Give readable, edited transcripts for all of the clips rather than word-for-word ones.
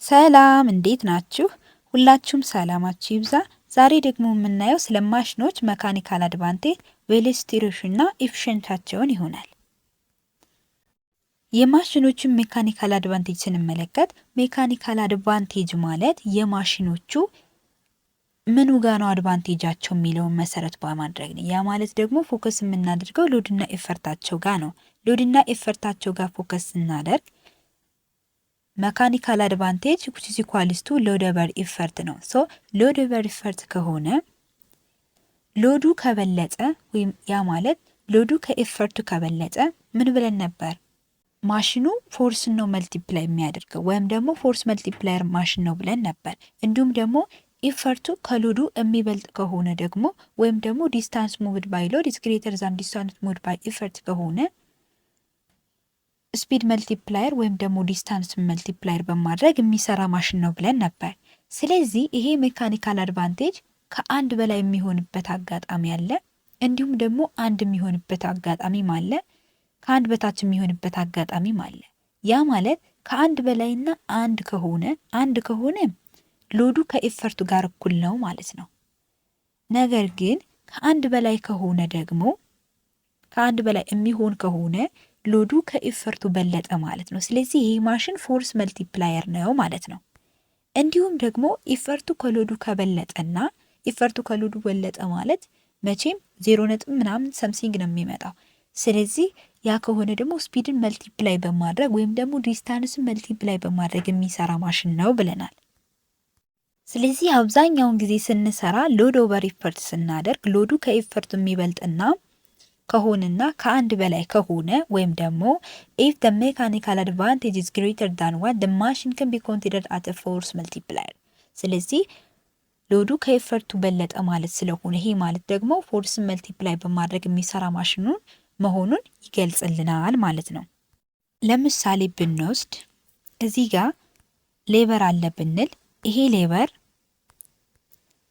ሰላም እንዴት ናችሁ? ሁላችሁም ሰላማችሁ ይብዛ። ዛሬ ደግሞ የምናየው ስለ ማሽኖች መካኒካል አድቫንቴጅ፣ ቬሎሲቲዎችና እና ኤፊሽንሲያቸውን ይሆናል። የማሽኖችን ሜካኒካል አድቫንቴጅ ስንመለከት ሜካኒካል አድቫንቴጅ ማለት የማሽኖቹ ምኑ ጋር ነው አድቫንቴጃቸው የሚለውን መሰረት በማድረግ ነው። ያ ማለት ደግሞ ፎከስ የምናደርገው ሎድና ኤፈርታቸው ጋር ነው። ሎድና ኤፈርታቸው ጋር ፎከስ ስናደርግ መካኒካል አድቫንቴጅ which is equals to load over effort ነው። ሶ load over effort ከሆነ ሎዱ ከበለጠ ወይም ያ ማለት ሎዱ ከኤፈርቱ ከበለጠ ምን ብለን ነበር? ማሽኑ ፎርስ ነው መልቲፕላይ የሚያደርገው ወይም ደግሞ ፎርስ መልቲፕላየር ማሽን ነው ብለን ነበር። እንዲሁም ደግሞ ኤፈርቱ ከሎዱ የሚበልጥ ከሆነ ደግሞ ወይም ደግሞ ዲስታንስ ሙቭድ ባይ ሎድ is greater than distance moved by effort ከሆነ ስፒድ መልቲፕላየር ወይም ደግሞ ዲስታንስ መልቲፕላየር በማድረግ የሚሰራ ማሽን ነው ብለን ነበር። ስለዚህ ይሄ ሜካኒካል አድቫንቴጅ ከአንድ በላይ የሚሆንበት አጋጣሚ አለ፣ እንዲሁም ደግሞ አንድ የሚሆንበት አጋጣሚም አለ፣ ከአንድ በታች የሚሆንበት አጋጣሚም አለ። ያ ማለት ከአንድ በላይና አንድ ከሆነ ሎዱ ከኤፈርቱ ጋር እኩል ነው ማለት ነው። ነገር ግን ከአንድ በላይ ከሆነ ደግሞ ከአንድ በላይ የሚሆን ከሆነ ሎዱ ከኤፈርቱ በለጠ ማለት ነው። ስለዚህ ይሄ ማሽን ፎርስ መልቲፕላየር ነው ማለት ነው። እንዲሁም ደግሞ ኤፈርቱ ከሎዱ ከበለጠና ኤፈርቱ ከሎዱ በለጠ ማለት መቼም 0 ነጥብ ምናምን ሰምሲንግ ነው የሚመጣው። ስለዚህ ያ ከሆነ ደግሞ ስፒድን መልቲፕላይ በማድረግ ወይም ደግሞ ዲስታንስን መልቲፕላይ በማድረግ የሚሰራ ማሽን ነው ብለናል። ስለዚህ አብዛኛውን ጊዜ ስንሰራ ሎድ ኦቨር ኤፈርት ስናደርግ ሎዱ ከኤፈርቱ የሚበልጥና ከሆነና ከአንድ በላይ ከሆነ ወይም ደግሞ if the mechanical advantage is greater than 1 the machine can be considered as a force multiplier። ስለዚህ ሎዱ ከኤፈርቱ በለጠ ማለት ስለሆነ ይሄ ማለት ደግሞ ፎርስ መልቲፕላይ በማድረግ የሚሰራ ማሽኑን መሆኑን ይገልጽልናል ማለት ነው። ለምሳሌ ብንወስድ እዚህ ጋር ሌበር አለ ብንል ይሄ ሌበር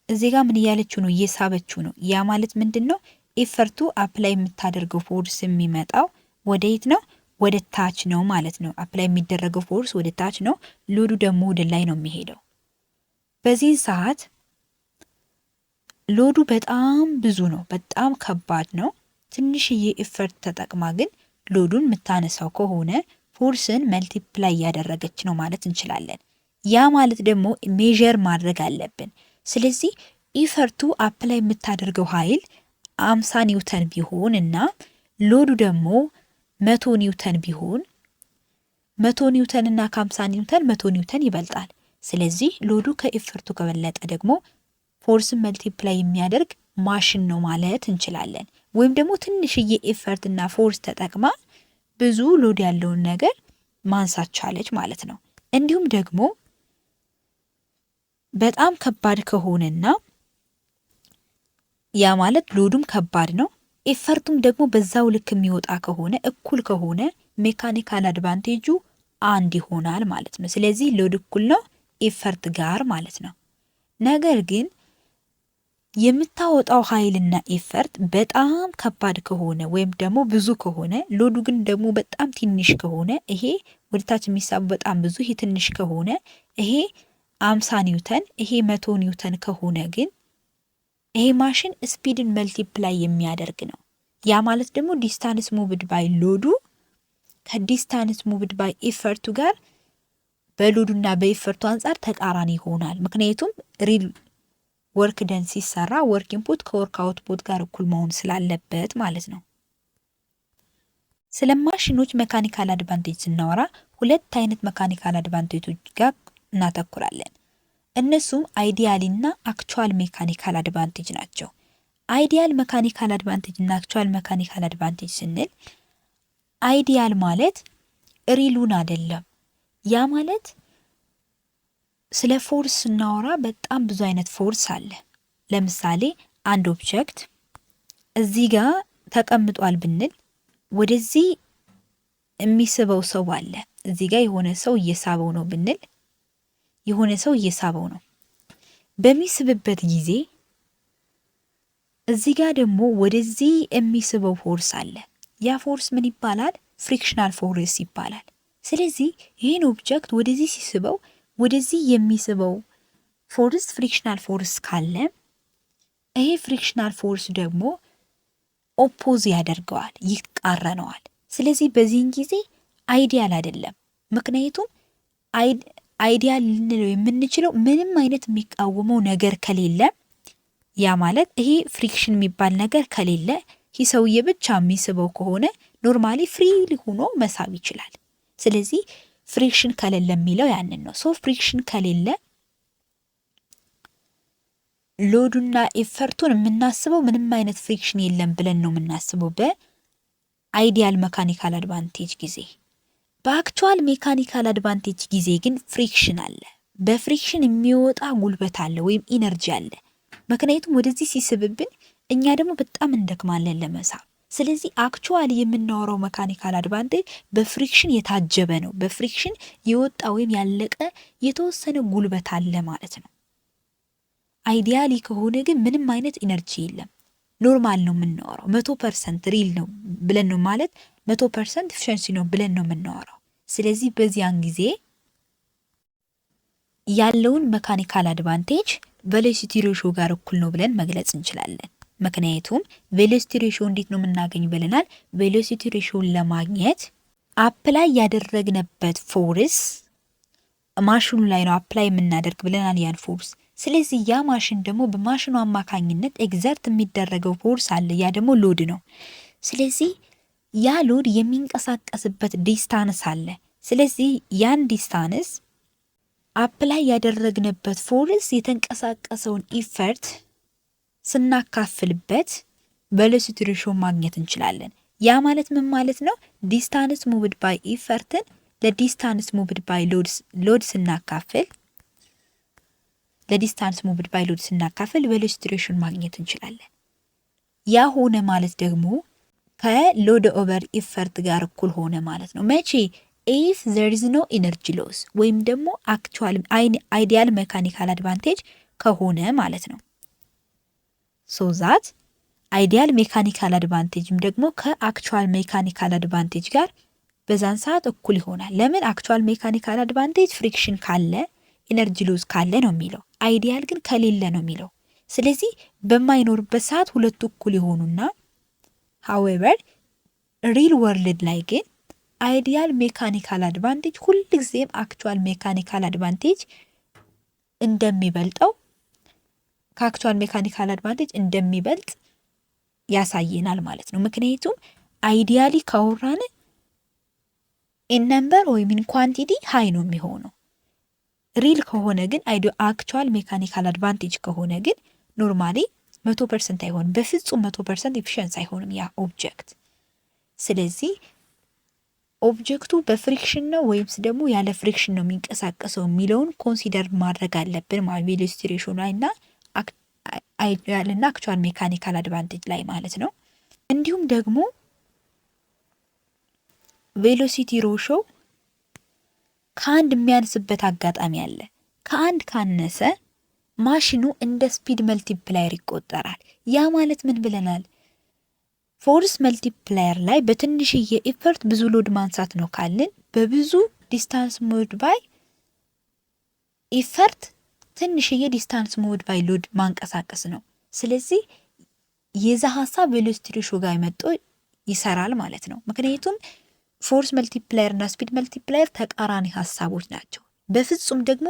እዚህ ጋር ምን እያለችው ነው? እየሳበችው ነው። ያ ማለት ምንድነው? ኤፈርቱ አፕላይ የምታደርገው ፎርስ የሚመጣው ወደ የት ነው? ወደ ታች ነው ማለት ነው። አፕላይ የሚደረገው ፎርስ ወደ ታች ነው፣ ሎዱ ደግሞ ወደ ላይ ነው የሚሄደው። በዚህ ሰዓት ሎዱ በጣም ብዙ ነው፣ በጣም ከባድ ነው። ትንሽዬ ኤፈርት ተጠቅማ ግን ሎዱን የምታነሳው ከሆነ ፎርስን መልቲፕላይ እያደረገች ነው ማለት እንችላለን። ያ ማለት ደግሞ ሜዠር ማድረግ አለብን። ስለዚህ ኤፈርቱ አፕላይ የምታደርገው ኃይል 50 ኒውተን ቢሆን እና ሎዱ ደግሞ 100 ኒውተን ቢሆን 100 ኒውተን እና ከ50 ኒውተን 100 ኒውተን ይበልጣል። ስለዚህ ሎዱ ከኤፈርቱ ከበለጠ ደግሞ ፎርስን መልቲፕላይ የሚያደርግ ማሽን ነው ማለት እንችላለን። ወይም ደግሞ ትንሽዬ ኤፈርት እና ፎርስ ተጠቅማ ብዙ ሎድ ያለውን ነገር ማንሳት ቻለች ማለት ነው። እንዲሁም ደግሞ በጣም ከባድ ከሆነና ያ ማለት ሎዱም ከባድ ነው ኤፈርቱም ደግሞ በዛው ልክ የሚወጣ ከሆነ እኩል ከሆነ ሜካኒካል አድቫንቴጁ አንድ ይሆናል ማለት ነው። ስለዚህ ሎድ እኩል ነው ኤፈርት ጋር ማለት ነው። ነገር ግን የምታወጣው ኃይልና ኤፈርት በጣም ከባድ ከሆነ ወይም ደግሞ ብዙ ከሆነ ሎዱ ግን ደግሞ በጣም ትንሽ ከሆነ ይሄ ወደታች የሚሳቡ በጣም ብዙ ይሄ ትንሽ ከሆነ ይሄ 50 ኒውተን ይሄ 100 ኒውተን ከሆነ ግን ይሄ ማሽን ስፒድን መልቲፕላይ የሚያደርግ ነው። ያ ማለት ደግሞ ዲስታንስ ሙቭድ ባይ ሎዱ ከዲስታንስ ሙቭድ ባይ ኤፈርቱ ጋር በሎዱና በኤፈርቱ አንፃር ተቃራኒ ይሆናል። ምክንያቱም ሪል ወርክ ደን ሲሰራ ወርክ ኢንፑት ከወርክ አውትፑት ጋር እኩል መሆን ስላለበት ማለት ነው። ስለ ማሽኖች ሜካኒካል አድቫንቴጅ ስናወራ ሁለት አይነት ሜካኒካል አድቫንቴጆች ጋር እናተኩራለን። እነሱም አይዲያል እና አክቹዋል ሜካኒካል አድቫንቴጅ ናቸው። አይዲያል ሜካኒካል አድቫንቴጅ እና አክቹዋል ሜካኒካል አድቫንቴጅ ስንል አይዲያል ማለት ሪሉን አይደለም። ያ ማለት ስለ ፎርስ ስናወራ በጣም ብዙ አይነት ፎርስ አለ። ለምሳሌ አንድ ኦብጀክት እዚህ ጋር ተቀምጧል ብንል ወደዚህ የሚስበው ሰው አለ። እዚህ ጋር የሆነ ሰው እየሳበው ነው ብንል የሆነ ሰው እየሳበው ነው። በሚስብበት ጊዜ እዚህ ጋር ደግሞ ወደዚህ የሚስበው ፎርስ አለ። ያ ፎርስ ምን ይባላል? ፍሪክሽናል ፎርስ ይባላል። ስለዚህ ይህን ኦብጀክት ወደዚህ ሲስበው ወደዚህ የሚስበው ፎርስ ፍሪክሽናል ፎርስ ካለ ይሄ ፍሪክሽናል ፎርስ ደግሞ ኦፖዝ ያደርገዋል፣ ይቃረነዋል። ስለዚህ በዚህን ጊዜ አይዲያል አይደለም። ምክንያቱም አይዲያል ልንለው የምንችለው ምንም አይነት የሚቃወመው ነገር ከሌለ፣ ያ ማለት ይሄ ፍሪክሽን የሚባል ነገር ከሌለ፣ ይህ ሰውዬ ብቻ የሚስበው ከሆነ ኖርማሊ ፍሪሊ ሆኖ መሳብ ይችላል። ስለዚህ ፍሪክሽን ከሌለ የሚለው ያንን ነው። ሶ ፍሪክሽን ከሌለ ሎዱና ኤፈርቱን የምናስበው ምንም አይነት ፍሪክሽን የለም ብለን ነው የምናስበው በአይዲያል ሜካኒካል አድቫንቴጅ ጊዜ። በአክቹዋል ሜካኒካል አድቫንቴጅ ጊዜ ግን ፍሪክሽን አለ። በፍሪክሽን የሚወጣ ጉልበት አለ ወይም ኢነርጂ አለ። ምክንያቱም ወደዚህ ሲስብብን እኛ ደግሞ በጣም እንደክማለን ለመሳብ። ስለዚህ አክቹዋሊ የምናወራው ሜካኒካል አድቫንቴጅ በፍሪክሽን የታጀበ ነው። በፍሪክሽን የወጣ ወይም ያለቀ የተወሰነ ጉልበት አለ ማለት ነው። አይዲያሊ ከሆነ ግን ምንም አይነት ኢነርጂ የለም። ኖርማል ነው የምናወራው። 100% ሪል ነው ብለን ነው ማለት 100% ኤፊሽንሲ ነው ብለን ነው የምናወራው። ስለዚህ በዚያን ጊዜ ያለውን ሜካኒካል አድቫንቴጅ ቬሎሲቲ ሬሾ ጋር እኩል ነው ብለን መግለጽ እንችላለን። ምክንያቱም ቬሎሲቲ ሬሾ እንዴት ነው የምናገኝ ብለናል። ቬሎሲቲ ሬሾን ለማግኘት አፕላይ ያደረግነበት ፎርስ ማሽኑ ላይ ነው አፕላይ የምናደርግ ብለናል ያን ፎርስ። ስለዚህ ያ ማሽን ደግሞ በማሽኑ አማካኝነት ኤግዘርት የሚደረገው ፎርስ አለ። ያ ደግሞ ሎድ ነው። ስለዚህ ያ ሎድ የሚንቀሳቀስበት ዲስታንስ አለ። ስለዚህ ያን ዲስታንስ አፕላይ ያደረግንበት ፎርስ የተንቀሳቀሰውን ኢፈርት ስናካፍልበት ቬሎሲቲ ሬሾ ማግኘት እንችላለን። ያ ማለት ምን ማለት ነው? ዲስታንስ ሙቭድ ባይ ኢፈርትን ለዲስታንስ ሙቭድ ባይ ሎድ ስናካፍል ለዲስታንስ ሙቭድ ባይ ሎድ ስናካፍል ቬሎሲቲ ሬሾን ማግኘት እንችላለን። ያ ሆነ ማለት ደግሞ ከሎድ ኦቨር ኢፈርት ጋር እኩል ሆነ ማለት ነው። መቼ? ኢፍ there is no energy loss ወይም ደግሞ አክቹዋል አይዲያል ሜካኒካል አድቫንቴጅ ከሆነ ማለት ነው። ሶ ዛት አይዲያል ሜካኒካል አድቫንቴጅም ደግሞ ከአክቹዋል ሜካኒካል አድቫንቴጅ ጋር በዛን ሰዓት እኩል ይሆናል። ለምን? አክቹዋል ሜካኒካል አድቫንቴጅ ፍሪክሽን ካለ ኢነርጂ ሎዝ ካለ ነው የሚለው። አይዲያል ግን ከሌለ ነው የሚለው። ስለዚህ በማይኖርበት ሰዓት ሁለቱ እኩል ይሆኑና however ሪል ወርልድ ላይ ግን አይዲያል ሜካኒካል አድቫንቴጅ ሁልጊዜም አክቹዋል ሜካኒካል አድቫንቴጅ እንደሚበልጠው ከአክቹዋል ሜካኒካል አድቫንቴጅ እንደሚበልጥ ያሳየናል ማለት ነው። ምክንያቱም አይዲያሊ ካወራን ኢን ነምበር ወይም ኢን ኳንቲቲ ሃይ ነው የሚሆነው። ሪል ከሆነ ግን አክቹዋል ሜካኒካል አድቫንቴጅ ከሆነ ግን ኖርማሊ 100% አይሆንም። በፍጹም 100% ኤፊሽንስ አይሆንም ያ ኦብጀክት። ስለዚህ ኦብጀክቱ በፍሪክሽን ነው ወይምስ ደግሞ ያለ ፍሪክሽን ነው የሚንቀሳቀሰው የሚለውን ኮንሲደር ማድረግ አለብን ማለት ቬሎሲቲ ሬሾ ላይ እና አይዲያል እና አክቹዋል ሜካኒካል አድቫንቴጅ ላይ ማለት ነው። እንዲሁም ደግሞ ቬሎሲቲ ሬሾ ከአንድ የሚያንስበት አጋጣሚ አለ። ከአንድ ካነሰ ማሽኑ እንደ ስፒድ መልቲፕላየር ይቆጠራል። ያ ማለት ምን ብለናል? ፎርስ መልቲፕላየር ላይ በትንሽዬ ኢፈርት ብዙ ሎድ ማንሳት ነው ካልን በብዙ ዲስታንስ ሙቭድ ባይ ኢፈርት ትንሽዬ ዲስታንስ ሙቭድ ባይ ሎድ ማንቀሳቀስ ነው። ስለዚህ የዛ ሀሳብ ቬሎሲቲ ሬሾ ጋር መጥቶ ይሰራል ማለት ነው። ምክንያቱም ፎርስ መልቲፕላየር እና ስፒድ መልቲፕላየር ተቃራኒ ሀሳቦች ናቸው። በፍጹም ደግሞ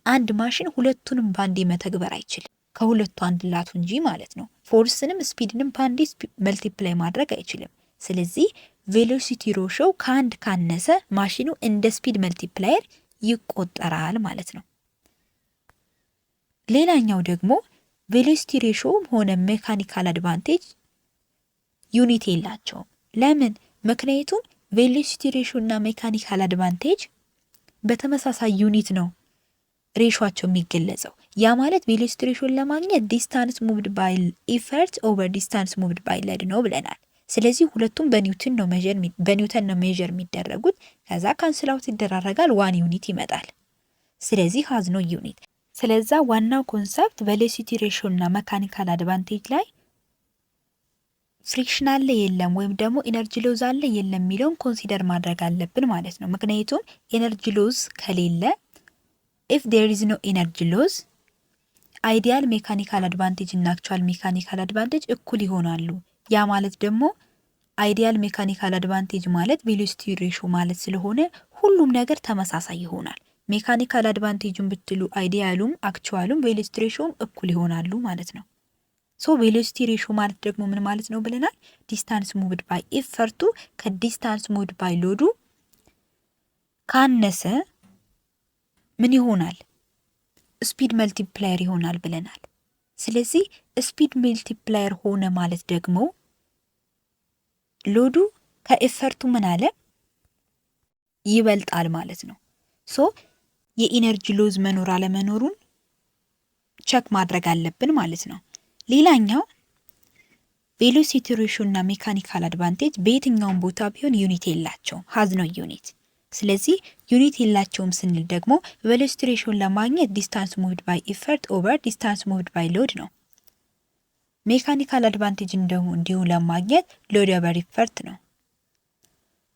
አንድ ማሽን ሁለቱንም ባንዴ መተግበር አይችልም። ከሁለቱ አንድ ላቱ እንጂ ማለት ነው። ፎርስንም ስፒድንም ባንዴ መልቲፕላይ ማድረግ አይችልም። ስለዚህ ቬሎሲቲ ሬሾ ከአንድ ካነሰ ማሽኑ እንደ ስፒድ መልቲፕላየር ይቆጠራል ማለት ነው። ሌላኛው ደግሞ ቬሎሲቲ ሬሾ ሆነ ሜካኒካል አድቫንቴጅ ዩኒት የላቸውም። ለምን? ምክንያቱም ቬሎሲቲ ሬሾ እና ሜካኒካል አድቫንቴጅ በተመሳሳይ ዩኒት ነው ሬሾቸው የሚገለጸው። ያ ማለት ቬሎሲቲ ሬሾን ለማግኘት ዲስታንስ ሙቭድ ባይ ኢፈርት ኦቨር ዲስታንስ ሙቭድ ባይ ሎድ ነው ብለናል። ስለዚህ ሁለቱም በኒውተን ነው ሜዥር የሚደረጉት። ከዛ ካንስል አውት ይደራረጋል፣ ዋን ዩኒት ይመጣል። ስለዚህ ሃዝ ኖ ዩኒት። ስለዛ ዋናው ኮንሰፕት ቬሎሲቲ ሬሾ እና ሜካኒካል አድቫንቴጅ ላይ ፍሪክሽን አለ የለም ወይም ደግሞ ኢነርጂ ሎዝ አለ የለም የሚለውን ኮንሲደር ማድረግ አለብን ማለት ነው። ምክንያቱም ኢነርጂ ሎዝ ከሌለ ኢፍ ዴር ኢዝ ኖ ኢነርጂ ሎዝ አይዲያል ሜካኒካል አድቫንቴጅ እና አክቹዋል ሜካኒካል አድቫንቴጅ እኩል ይሆናሉ። ያ ማለት ደግሞ አይዲያል ሜካኒካል አድቫንቴጅ ማለት ቬሎሲቲ ሬሾ ማለት ስለሆነ ሁሉም ነገር ተመሳሳይ ይሆናል። ሜካኒካል አድቫንቴጁን ብትሉ አይዲያሉም አክቹዋሉም ቬሎሲቲ ሬሾም እኩል ይሆናሉ ማለት ነው። ሶ ቬሎሲቲ ሬሾ ማለት ደግሞ ምን ማለት ነው ብለናል? ዲስታንስ ሙቭድ ባይ ኢፈርቱ ከዲስታንስ ሙቭድ ባይ ሎዱ ካነሰ ምን ይሆናል? ስፒድ መልቲፕላየር ይሆናል ብለናል። ስለዚህ ስፒድ መልቲፕላየር ሆነ ማለት ደግሞ ሎዱ ከኢፈርቱ ምን አለ ይበልጣል ማለት ነው። ሶ የኢነርጂ ሎዝ መኖር አለመኖሩን ቸክ ማድረግ አለብን ማለት ነው። ሌላኛው ቬሎሲቲ ሬሾ እና ሜካኒካል አድቫንቴጅ በየትኛውም ቦታ ቢሆን ዩኒት የላቸውም፣ ሀዝ ነው ዩኒት። ስለዚህ ዩኒት የላቸውም ስንል ደግሞ ቬሎሲቲ ሬሾን ለማግኘት ዲስታንስ ሙቭድ ባይ ኢፈርት ኦቨር ዲስታንስ ሙቭድ ባይ ሎድ ነው። ሜካኒካል አድቫንቴጅ እንዲሁ ለማግኘት ሎድ ኦቨር ኢፈርት ነው።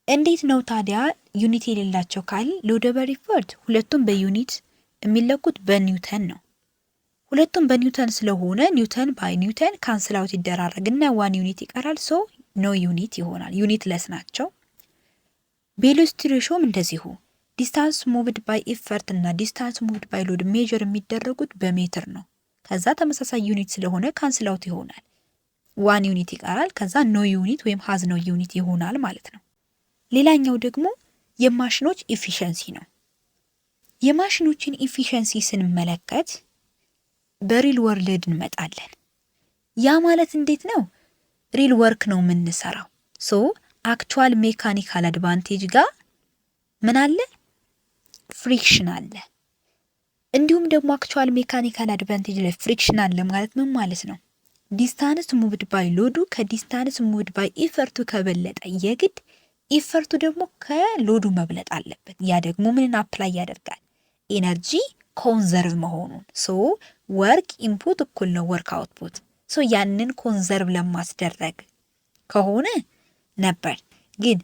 እንዴት ነው ታዲያ ዩኒት የሌላቸው ካል? ሎድ ኦቨር ኢፈርት ሁለቱም በዩኒት የሚለኩት በኒውተን ነው። ሁለቱም በኒውተን ስለሆነ ኒውተን ባይ ኒውተን ካንስል አውት ይደራረግና ዋን ዩኒት ይቀራል። ሶ ኖ ዩኒት ይሆናል። ዩኒት ለስ ናቸው። ቬሎሲቲ ሬሾም እንደዚሁ ዲስታንስ ሙቭድ ባይ ኢፈርት እና ዲስታንስ ሙቭድ ባይ ሎድ ሜጀር የሚደረጉት በሜትር ነው። ከዛ ተመሳሳይ ዩኒት ስለሆነ ካንስል አውት ይሆናል። ዋን ዩኒት ይቀራል። ከዛ ኖ ዩኒት ወይም ሀዝ ኖ ዩኒት ይሆናል ማለት ነው። ሌላኛው ደግሞ የማሽኖች ኢፊሸንሲ ነው። የማሽኖችን ኢፊሸንሲ ስንመለከት በሪል ወርልድ እንመጣለን። ያ ማለት እንዴት ነው? ሪል ወርክ ነው የምንሰራው። ሶ አክቹዋል ሜካኒካል አድቫንቴጅ ጋር ምን አለ? ፍሪክሽን አለ። እንዲሁም ደግሞ አክቹዋል ሜካኒካል አድቫንቴጅ ላይ ፍሪክሽን አለ ማለት ምን ማለት ነው? ዲስታንስ ሙቭድ ባይ ሎዱ ከዲስታንስ ሙቭድ ባይ ኢፈርቱ ከበለጠ የግድ ኢፈርቱ ደግሞ ከሎዱ መብለጥ አለበት። ያ ደግሞ ምንን አፕላይ ያደርጋል? ኤነርጂ ኮንዘርቭ መሆኑን። ሶ ወርክ ኢንፑት እኩል ነው ወርክ አውትፑት። ሶ ያንን ኮንዘርቭ ለማስደረግ ከሆነ ነበር። ግን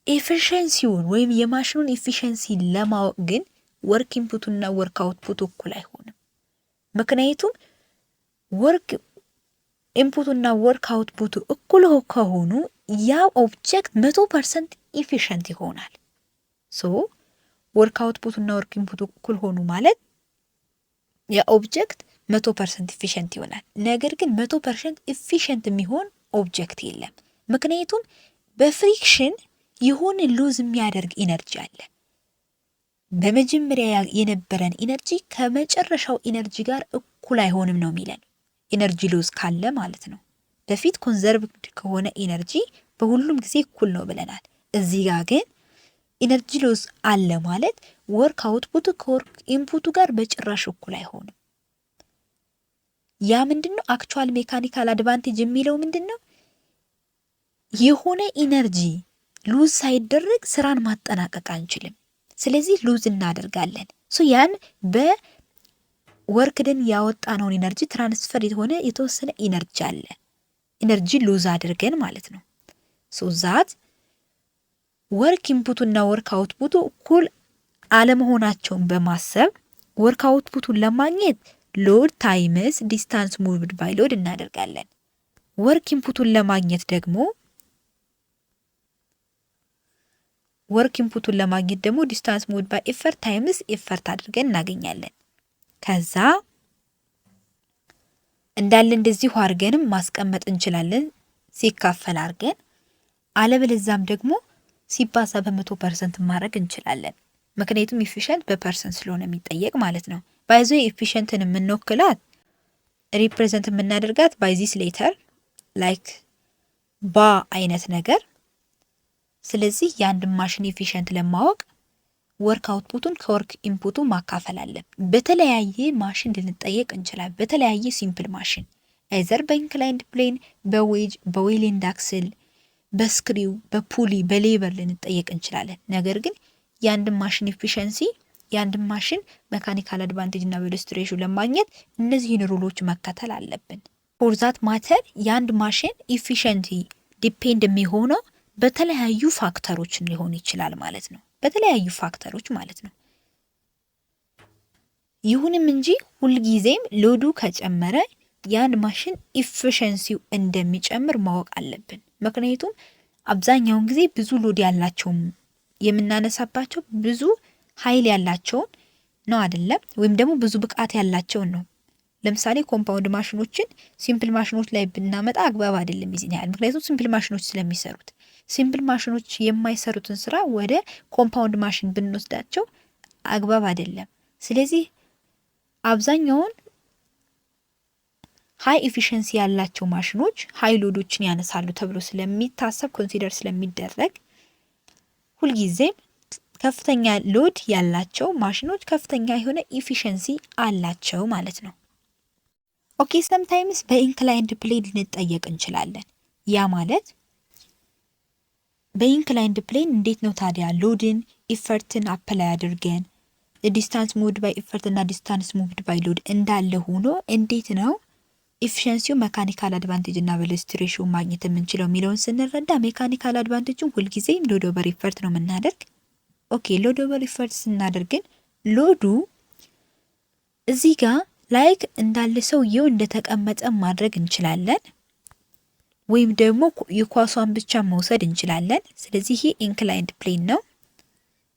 ኤፊሽንሲውን ወይም የማሽኑን ኤፊሽንሲ ለማወቅ ግን ወርክ ኢንፑቱና ወርክ አውትፑቱ እኩል አይሆንም። ምክንያቱም ወርክ ኢንፑቱና ወርክ አውትፑቱ እኩል ከሆኑ ያ ኦብጀክት 100% ኢፊሽንት ይሆናል። ሶ ወርክ አውትፑቱና ወርክ ኢንፑቱ እኩል ሆኑ ማለት ያ ኦብጀክት 100% ኢፊሽንት ይሆናል። ነገር ግን 100% ኢፊሽንት የሚሆን ኦብጀክት የለም። ምክንያቱም በፍሪክሽን የሆነ ሉዝ የሚያደርግ ኢነርጂ አለ። በመጀመሪያ የነበረን ኢነርጂ ከመጨረሻው ኢነርጂ ጋር እኩል አይሆንም ነው የሚለን፣ ኢነርጂ ሉዝ ካለ ማለት ነው። በፊት ኮንዘርቭድ ከሆነ ኢነርጂ በሁሉም ጊዜ እኩል ነው ብለናል። እዚህ ጋር ግን ኢነርጂ ሎስ አለ ማለት ወርክ አውትፑቱ ከወርክ ኢንፑቱ ጋር በጭራሽ እኩል አይሆንም። ያ ምንድነው አክቹዋል ሜካኒካል አድቫንቴጅ የሚለው ምንድነው? የሆነ ኢነርጂ ሉዝ ሳይደረግ ስራን ማጠናቀቅ አንችልም። ስለዚህ ሉዝ እናደርጋለን። ሶ ያን በወርክድን ያወጣነውን ኢነርጂ ትራንስፈር የሆነ የተወሰነ ኢነርጂ አለ። ኢነርጂ ሉዝ አድርገን ማለት ነው። ሶ ዛት ወርክ ኢንፑቱና ወርክ አውትፑቱ እኩል አለመሆናቸውን በማሰብ ወርክ አውትፑቱን ለማግኘት ሎድ ታይምስ ዲስታንስ ሙቭድ ባይ ሎድ እናደርጋለን። ወርክ ኢንፑቱን ለማግኘት ደግሞ ዲስታንስ ሙቭድ ባይ ኤፈርት ታይምስ ኤፈርት አድርገን እናገኛለን። ከዛ እንዳለ እንደዚሁ አድርገንም ማስቀመጥ እንችላለን ሲካፈል አድርገን፣ አለበለዛም ደግሞ ሲባዛ በ100% ማድረግ እንችላለን። ምክንያቱም ኢፊሽንት በፐርሰንት ስለሆነ የሚጠየቅ ማለት ነው። ባይዞ ኢፊሽንትን የምንወክላት ሪፕሬዘንት የምናደርጋት ባይ ዚስ ሌተር ላይክ ባ አይነት ነገር። ስለዚህ የአንድ ማሽን ኢፊሽንት ለማወቅ ወርክ አውትፑቱን ከወርክ ኢንፑቱ ማካፈል አለብን። በተለያየ ማሽን ልንጠየቅ እንችላለን። በተለያየ ሲምፕል ማሽን አይዘር በኢንክላይንድ ፕሌን፣ በዌጅ፣ በዌል ኤንድ አክስል፣ በስክሪው፣ በፑሊ፣ በሌቨር ልንጠየቅ እንችላለን። ነገር ግን የአንድን ማሽን ኤፊሽንሲ የአንድን ማሽን ሜካኒካል አድቫንቴጅ እና ቬሎሲቲ ሬሾ ለማግኘት እነዚህን ሩሎች መከተል አለብን። ፎር ዛት ማተር የአንድ ማሽን ኢፊሸንሲ ዲፔንድ የሚሆነው በተለያዩ ፋክተሮች ሊሆን ይችላል ማለት ነው። በተለያዩ ፋክተሮች ማለት ነው። ይሁንም እንጂ ሁልጊዜም ሎዱ ከጨመረ የአንድ ማሽን ኢፊሸንሲው እንደሚጨምር ማወቅ አለብን። ምክንያቱም አብዛኛውን ጊዜ ብዙ ሎድ ያላቸውም የምናነሳባቸው ብዙ ኃይል ያላቸውን ነው አይደለም፣ ወይም ደግሞ ብዙ ብቃት ያላቸውን ነው። ለምሳሌ ኮምፓውንድ ማሽኖችን ሲምፕል ማሽኖች ላይ ብናመጣ አግባብ አይደለም ይዝን ያህል፣ ምክንያቱም ሲምፕል ማሽኖች ስለሚሰሩት። ሲምፕል ማሽኖች የማይሰሩትን ስራ ወደ ኮምፓውንድ ማሽን ብንወስዳቸው አግባብ አይደለም። ስለዚህ አብዛኛውን ሃይ ኤፊሽንሲ ያላቸው ማሽኖች ሃይ ሎዶችን ያነሳሉ ተብሎ ስለሚታሰብ ኮንሲደር ስለሚደረግ ሁልጊዜም ከፍተኛ ሎድ ያላቸው ማሽኖች ከፍተኛ የሆነ ኢፊሽንሲ አላቸው ማለት ነው። ኦኬ ሰምታይምስ በኢንክላይንድ ፕሌን ልንጠየቅ እንችላለን። ያ ማለት በኢንክላይንድ ፕሌን እንዴት ነው ታዲያ ሎድን ኢፈርትን አፕላይ አድርገን ዲስታንስ ሙቭድ ባይ ኢፈርት እና ዲስታንስ ሙቭድ ባይ ሎድ እንዳለ ሆኖ እንዴት ነው ኢፊሽንሲው ሜካኒካል አድቫንቴጅ እና ቬሎሲቲ ሬሽዮ ማግኘት የምንችለው የሚለውን ስንረዳ ሜካኒካል አድቫንቴጁን ሁልጊዜም ሎድ ኦቨር ኢፈርት ነው የምናደርግ። ኦኬ ሎድ ኦቨር ኢፈርት ስናደርግን ሎዱ እዚህ ጋር ላይክ እንዳለ ሰውየው እንደተቀመጠ ማድረግ እንችላለን፣ ወይም ደግሞ የኳሷን ብቻ መውሰድ እንችላለን። ስለዚህ ይሄ ኢንክላይንድ ፕሌን ነው።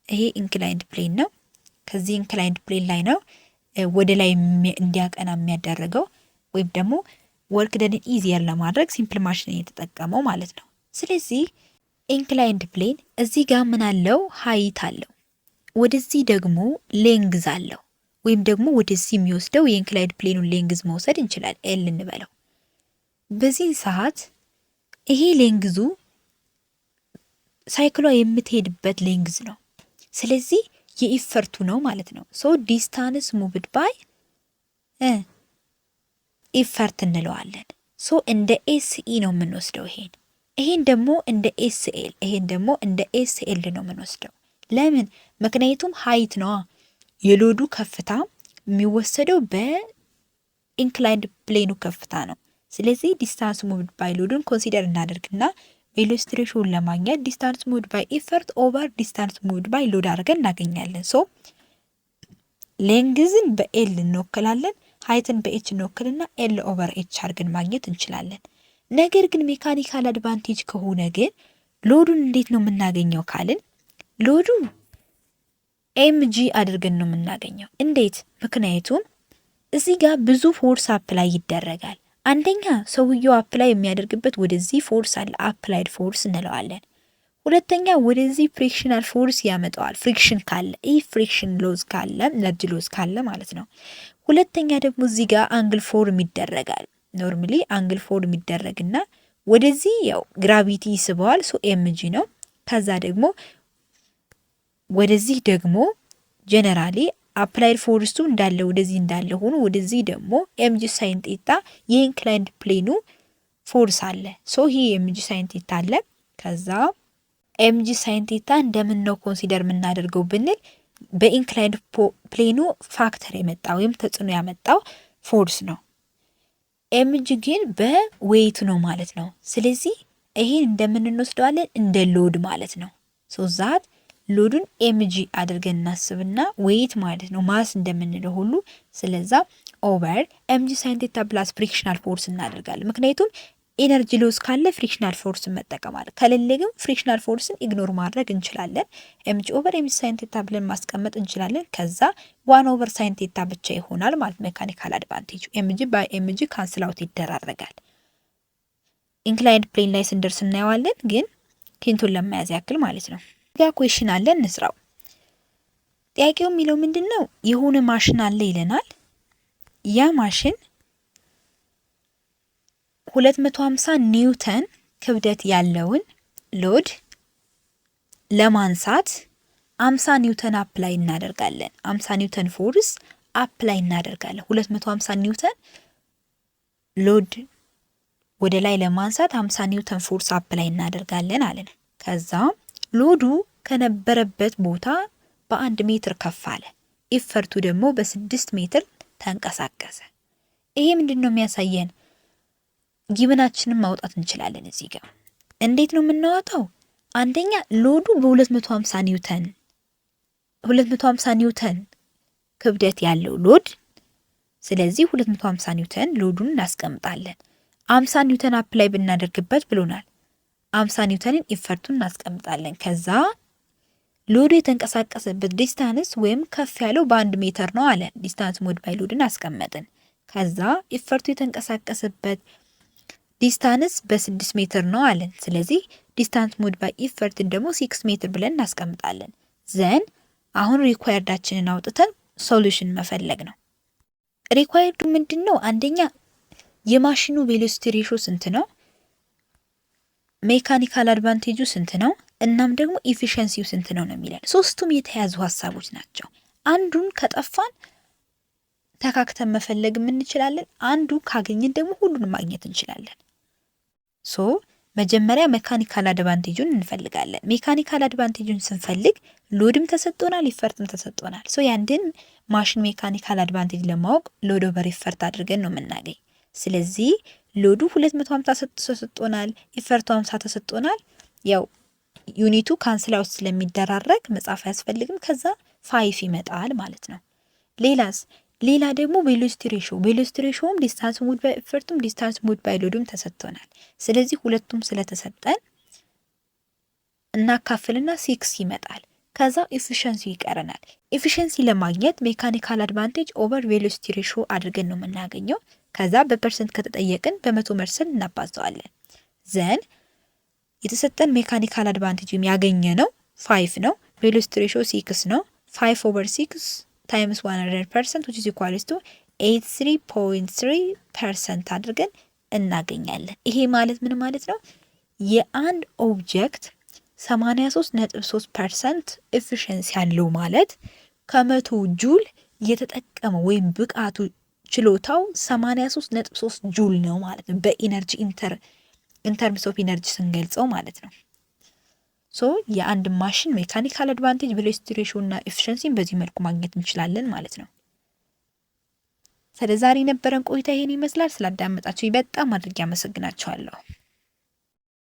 ይሄ ኢንክላይንድ ፕሌን ነው። ከዚህ ኢንክላይንድ ፕሌን ላይ ነው ወደ ላይ እንዲያቀና የሚያደርገው ወይም ደግሞ ወርክ ደን ኢዚየር ለማድረግ ሲምፕል ማሽን የተጠቀመው ማለት ነው። ስለዚህ ኢንክላይንድ ፕሌን እዚህ ጋር ምን አለው? ሀይት አለው። ወደዚህ ደግሞ ሌንግዝ አለው። ወይም ደግሞ ወደዚህ የሚወስደው የኢንክላይንድ ፕሌኑን ሌንግዝ መውሰድ እንችላለን፣ ኤል እንበለው። በዚህ ሰዓት ይሄ ሌንግዙ ሳይክሏ የምትሄድበት ሌንግዝ ነው። ስለዚህ የኢፈርቱ ነው ማለት ነው። ሶ ዲስታንስ ሙቭድ ባይ ኢፈርት እንለዋለን። ሶ እንደ ኤስኢ ነው የምንወስደው ይሄን ደግሞ እንደ ኤስኤል፣ ይሄን ደግሞ እንደ ኤስኤል ነው የምንወስደው። ለምን? ምክንያቱም ሀይት ነዋ። የሎዱ ከፍታ የሚወሰደው በኢንክላይንድ ፕሌኑ ከፍታ ነው። ስለዚህ ዲስታንስ ሙቭድ ባይ ሎዱን ኮንሲደር እናደርግና ቬሎሲቲ ሬሽዮን ለማግኘት ዲስታንስ ሙቭድ ባይ ኢፈርት ኦቨር ዲስታንስ ሙቭድ ባይ ሎድ አድርገን እናገኛለን። ሶ ሌንግዝን በኤል እንወክላለን፣ ሀይትን በኤች እንወክልና ኤል ኦቨር ኤች አድርገን ማግኘት እንችላለን። ነገር ግን ሜካኒካል አድቫንቴጅ ከሆነ ግን ሎዱን እንዴት ነው የምናገኘው ካልን ሎዱ ኤምጂ አድርገን ነው የምናገኘው። እንዴት? ምክንያቱም እዚህ ጋር ብዙ ፎርስ አፕላይ ይደረጋል። አንደኛ ሰውየው አፕላይ የሚያደርግበት ወደዚህ ፎርስ አለ፣ አፕላይድ ፎርስ እንለዋለን። ሁለተኛ ወደዚህ ፍሪክሽናል ፎርስ ያመጣዋል፣ ፍሪክሽን ካለ፣ ይህ ፍሪክሽን ሎዝ ካለ፣ ነርጅ ሎዝ ካለ ማለት ነው። ሁለተኛ ደግሞ እዚህ ጋር አንግል ፎርም ይደረጋል። ኖርማሊ አንግል ፎርም ይደረግና ወደዚህ ያው ግራቪቲ ይስበዋል፣ ሶ ኤምጂ ነው። ከዛ ደግሞ ወደዚህ ደግሞ ጀነራሊ አፕላይድ ፎርሱ እንዳለ ወደዚህ እንዳለ ሆኖ ወደዚህ ደግሞ ኤምጂ ሳይን ቴታ የኢንክላይንድ ፕሌኑ ፎርስ አለ። ሶ ይሄ ኤምጂ ሳይን ቴታ አለ። ከዛ ኤምጂ ሳይን ቴታ እንደምን ነው ኮንሲደር የምናደርገው ብንል በኢንክላይንድ ፕሌኑ ፋክተር የመጣ ወይም ተጽዕኖ ያመጣው ፎርስ ነው። ኤምጂ ግን በዌይት ነው ማለት ነው። ስለዚህ ይሄን እንደምንወስደዋለን እንደ ሎድ ማለት ነው። ሶ ዛት ሎዱን ኤምጂ አድርገን እናስብና ዌይት ማለት ነው ማስ እንደምንለው ሁሉ ስለዛ ኦቨር ኤምጂ ሳይን ቴታ ፕላስ ፍሪክሽናል ፎርስ እናደርጋለን። ምክንያቱም ኤነርጂ ሎስ ካለ ፍሪክሽናል ፎርስን መጠቀም አለ፣ ከሌለ ግን ፍሪክሽናል ፎርስን ኢግኖር ማድረግ እንችላለን። ኤምጂ ኦቨር ኤምጂ ሳይን ቴታ ብለን ማስቀመጥ እንችላለን። ከዛ ዋን ኦቨር ሳይን ቴታ ብቻ ይሆናል ማለት ሜካኒካል አድቫንቴጁ። ኤምጂ ባይ ኤምጂ ካንስል አውት ይደራረጋል። ኢንክላይንድ ፕሌን ላይ ስንደርስ እናየዋለን፣ ግን ሂንቱን ለመያዝ ያክል ማለት ነው። ጋ ኩዌሽን አለ እንስራው። ጥያቄው የሚለው ምንድነው? የሆነ ማሽን አለ ይለናል። ያ ማሽን 250 ኒውተን ክብደት ያለውን ሎድ ለማንሳት 50 ኒውተን አፕላይ እናደርጋለን። 50 ኒውተን ፎርስ አፕላይ እናደርጋለን። 250 ኒውተን ሎድ ወደ ላይ ለማንሳት 50 ኒውተን ፎርስ አፕላይ እናደርጋለን አለን። ከዛ ሎዱ ከነበረበት ቦታ በ1 ሜትር ከፍ አለ። ኢፈርቱ ደግሞ በ6 ሜትር ተንቀሳቀሰ። ይሄ ምንድነው የሚያሳየን? ጊብናችንን ማውጣት እንችላለን። እዚህ ጋር እንዴት ነው የምናወጣው? አንደኛ ሎዱ በ250 ኒውተን 250 ኒውተን ክብደት ያለው ሎድ፣ ስለዚህ 250 ኒውተን ሎዱን እናስቀምጣለን። 50 ኒውተን አፕላይ ብናደርግበት ብሎናል። 50 ኒውተንን ኢፈርቱን እናስቀምጣለን። ከዛ ሎዱ የተንቀሳቀሰበት ዲስታንስ ወይም ከፍ ያለው በ1 ሜትር ነው አለ። ዲስታንስ ሞድ ባይ ሎድን አስቀመጥን። ከዛ ኢፈርቱ የተንቀሳቀሰበት ዲስታንስ በ6 ሜትር ነው አለን። ስለዚህ ዲስታንስ ሞድ ባይ ኢፈርትን ደግሞ 6 ሜትር ብለን እናስቀምጣለን። ዘን አሁን ሪኳየርዳችንን አውጥተን ሶሉሽን መፈለግ ነው። ሪኳየርዱ ምንድን ነው? አንደኛ የማሽኑ ቬሎሲቲ ሬሾ ስንት ነው፣ ሜካኒካል አድቫንቴጁ ስንት ነው፣ እናም ደግሞ ኢፊሸንሲው ስንት ነው ነው የሚለን። ሶስቱም የተያዙ ሀሳቦች ናቸው። አንዱን ከጠፋን ተካክተን መፈለግ እንችላለን። አንዱ ካገኘን ደግሞ ሁሉንም ማግኘት እንችላለን። ሶ መጀመሪያ ሜካኒካል አድቫንቴጁን እንፈልጋለን። ሜካኒካል አድቫንቴጁን ስንፈልግ ሎድም ተሰጥቶናል፣ ኢፈርትም ተሰጥቶናል። ሶ ያንድን ማሽን ሜካኒካል አድቫንቴጅ ለማወቅ ሎድ ኦቨር ኢፈርት አድርገን ነው የምናገኝ። ስለዚህ ሎዱ 250 ተሰጥቶናል፣ ኢፈርቱ 50 ተሰጥቶናል። ያው ዩኒቱ ካንስል አውት ስለሚደራረግ መጻፍ አያስፈልግም። ከዛ 5 ይመጣል ማለት ነው። ሌላ ደግሞ ቬሎሲቲ ሬሾም ዲስታንስ ሞድ ባይ ኢፈርቱም ዲስታንስ ሞድ ባይ ሎዱም ተሰጥቶናል። ስለዚህ ሁለቱም ስለተሰጠን እናካፍልና 6 ይመጣል። ከዛ ኢፊሸንሲ ይቀረናል። ኢፊሸንሲ ለማግኘት ሜካኒካል አድቫንቴጅ ኦቨር ቬሎሲቲ ሬሾ አድርገን ነው የምናገኘው። ከዛ በፐርሰንት ከተጠየቅን በ100% እናባዘዋለን። ዘን የተሰጠን ሜካኒካል አድቫንቴጅ ያገኘ ነው 5 ነው። ቬሎሲቲ ሬሾ 6 ነው። 5/6 ታይምስ 100% which is equals to 83.3% አድርገን እናገኛለን። ይሄ ማለት ምን ማለት ነው? የአንድ ኦብጀክት 83.3% ኤፊሽንሲ ያለው ማለት ከመቶ ጁል የተጠቀመው ወይም ብቃቱ ችሎታው 83.3 ጁል ነው ማለት ነው። በኢነርጂ ኢንተርምስ ኦፍ ኢነርጂ ስንገልጸው ማለት ነው። ሶ የአንድ ማሽን ሜካኒካል አድቫንቴጅ ቬሎሲቲ ሬሾ እና ኤፊሽንሲን በዚህ መልኩ ማግኘት እንችላለን ማለት ነው። ስለዛሬ የነበረን ቆይታ ይሄን ይመስላል። ስላዳመጣችሁ በጣም አድርጌ አመሰግናችኋለሁ።